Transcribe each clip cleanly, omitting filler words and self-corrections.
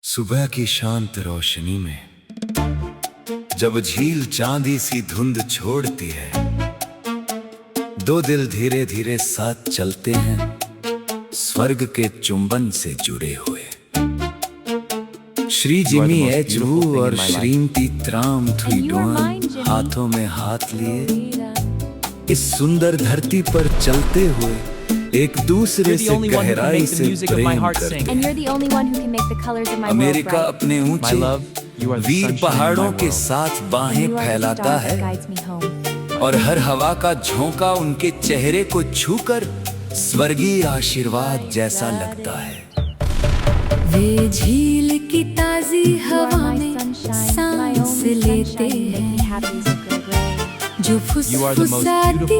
सुबह की शांत रोशनी में जब झील चांदी सी धुंध छोड़ती है, दो दिल धीरे धीरे साथ चलते हैं, स्वर्ग के चुंबन से जुड़े हुए। श्री जिमी एच वू और श्रीमती त्राम थुइडोन हाथों में हाथ लिए इस सुंदर धरती पर चलते हुए एक दूसरे से गहराई से प्रेम करते हैं। अमेरिका अपने ऊंचे वीर पहाड़ों के साथ बाहें फैलाता है और हर हवा का झोंका उनके चेहरे को छूकर स्वर्गीय आशीर्वाद जैसा लगता है। वे झील की ताजी हवा में सांस लेते हैं, जो फुसफुसाती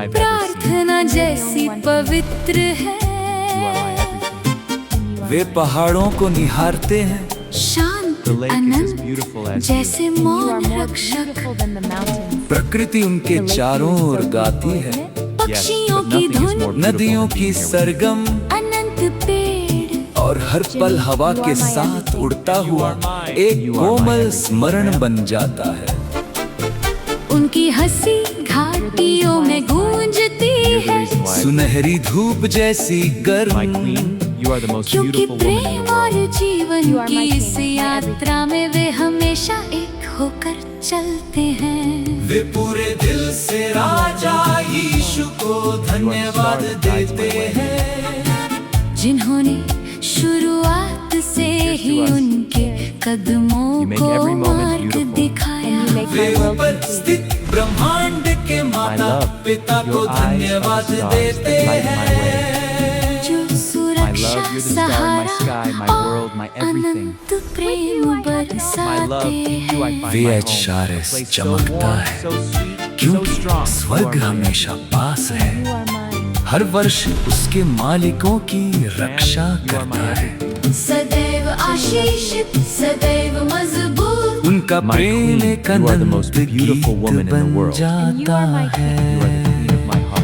प्रार्थना जैसी पवित्र है। वे पहाड़ों को निहारते हैं, शांत अनंत जैसे मौन रक्षक। प्रकृति उनके चारों ओर गाती है, पक्षियों की धुन, नदियों की सरगम, अनंत पेड़ और हर पल हवा के साथ उड़ता हुआ एक कोमल स्मरण बन जाता है। उनकी हंसी घाटियों में गूंजती है, सुनहरी धूप जैसी गर्म, क्योंकि प्रेम और जीवन की इस यात्रा में वे हमेशा एक होकर चलते हैं। वे पूरे दिल से राजा यीशु को धन्यवाद देते हैं, जिन्होंने शुरुआत से ही उनके कदमों को मार्ग दिखाया। वे ऊपर स्थित ब्रह्मांड के माता पिता को धन्यवाद देते हैं, जो सुरक्षा, सहारा और अनंत प्रेम बरसाते हैं। VHRS चमकता है क्योंकि स्वर्ग हमेशा पास है, हर वर्ष उसके मालिकों की रक्षा करता है। सदैव आशीषित, सदैव मजबूत, उनका प्रेम एक अनंत गीत बन जाता है।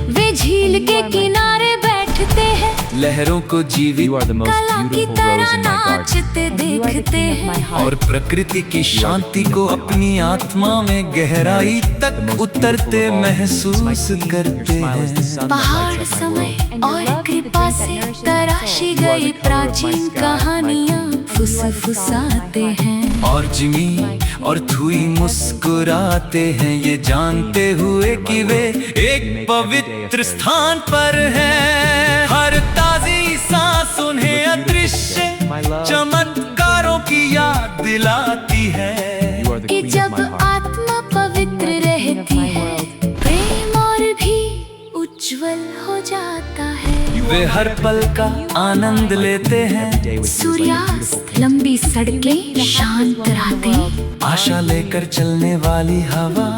वे झील के किनारे बैठते हैं, लहरों को जीवित कला की तरह नाचते देखते हैं, और प्रकृति की शांति को अपनी आत्मा में गहराई तक उतरते महसूस करते हैं। पहाड़ समय और कृपा से तराशी गई प्राचीन कहानियाँ फुसफुसाते हैं, और जिमी और थुई मुस्कुराते हैं, ये जानते हुए कि वे एक पवित्र स्थान पर हैं। हर ताजी सांस उन्हें अदृश्य चमत्कारों की याद दिलाती है कि जब आत्मा पवित्र रहती है, प्रेम और भी उज्जवल हो जाता है। वे हर पल का आनंद लेते हैं, सूर्यास्त, लंबी सड़कें, शांत रातें, आशा लेकर चलने वाली हवा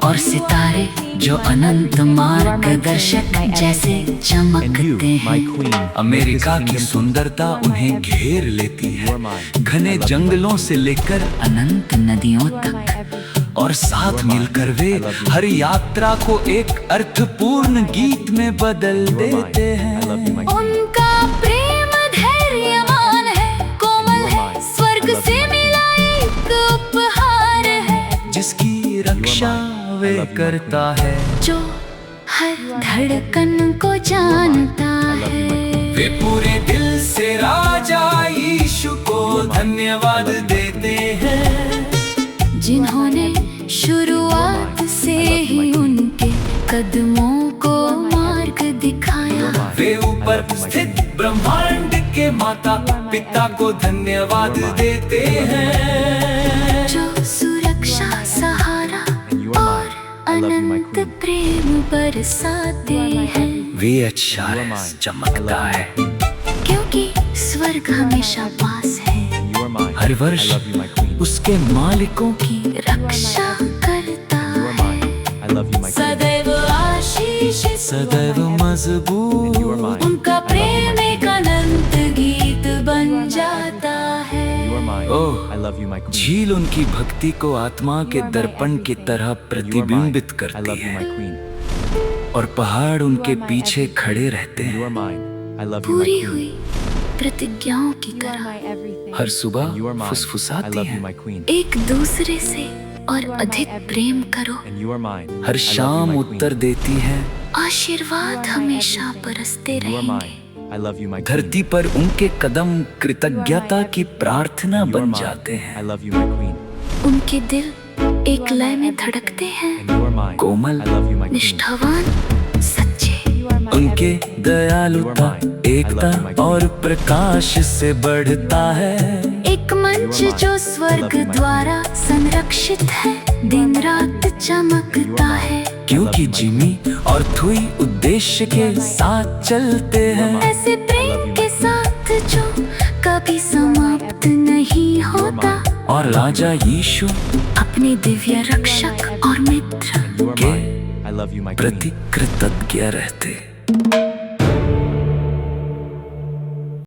और सितारे जो अनंत मार्गदर्शक जैसे चमकते हैं। अमेरिका की सुंदरता उन्हें घेर लेती है, घने जंगलों से लेकर अनंत नदियों तक, और साथ मिलकर वे हर यात्रा को एक अर्थपूर्ण गीत में बदल देते हैं। उनका प्रेम धैर्यवान है, कोमल है, स्वर्ग से मिला एक उपहार है, जिसकी रक्षा वे करता है, जो हर धड़कन को जानता है। वे पूरे दिल से राजा यीशु को धन्यवाद देते हैं, जिन्होंने शुरुआत से ही उनके कदमों को मार्ग दिखाया। वे ऊपर स्थित ब्रह्मांड के माता पिता को धन्यवाद देते हैं, जो सुरक्षा, सहारा और अनंत प्रेम बरसाते हैं। VHRS चमकता है क्योंकि स्वर्ग हमेशा पास है, हर वर्ष उसके मालिकों की रक्षा करता है। सदैव आशीषित, सदैव मजबूत, उनका प्रेम एक अनंत गीत बन जाता है। ओह, झील उनकी भक्ति को आत्मा के दर्पण की तरह प्रतिबिंबित करती है, और पहाड़ उनके पीछे खड़े रहते हैं। पूरी हुई प्रतिज्ञाओं की You are तरह my everything. हर सुबह And you are mine. I फुसफुसाती love you, हैं। my queen. एक दूसरे से और You are my अधिक everything. प्रेम करो। And you are mine. Her I love you, शाम my उत्तर queen. देती हैं। आशीर्वाद You are my हमेशा everything. बरसते You are रहेंगे। mine. I love you, my queen. धरती पर उनके कदम कृतज्ञता की everything. प्रार्थना And you are बन mine. जाते I हैं। love you, my queen. उनके दिल एक are लय my में everything. धड़कते हैं। And you are mine. Komal, I love you, my queen. निष्ठावान, सच्चे, You are my उनके everything. दयालुता You are mine. I Ekta love you, my queen. और प्रकाश से बढ़ता है। एक मंच You are mine. जो I स्वर्ग love you, my द्वारा संरक्षित है, दिन रात चमकता mine. है। क्योंकि I love you, my Jimmy और थुई उद्देश्य के साथ चलते हैं। mine. ऐसे I Prem love you, my के queen. साथ जो कभी समाप्त नहीं होता, और राजा यीशु अपने दिव्य रक्षक और मित्र And you are के mine. I love you, my queen. प्रति कृतज्ञ रहते।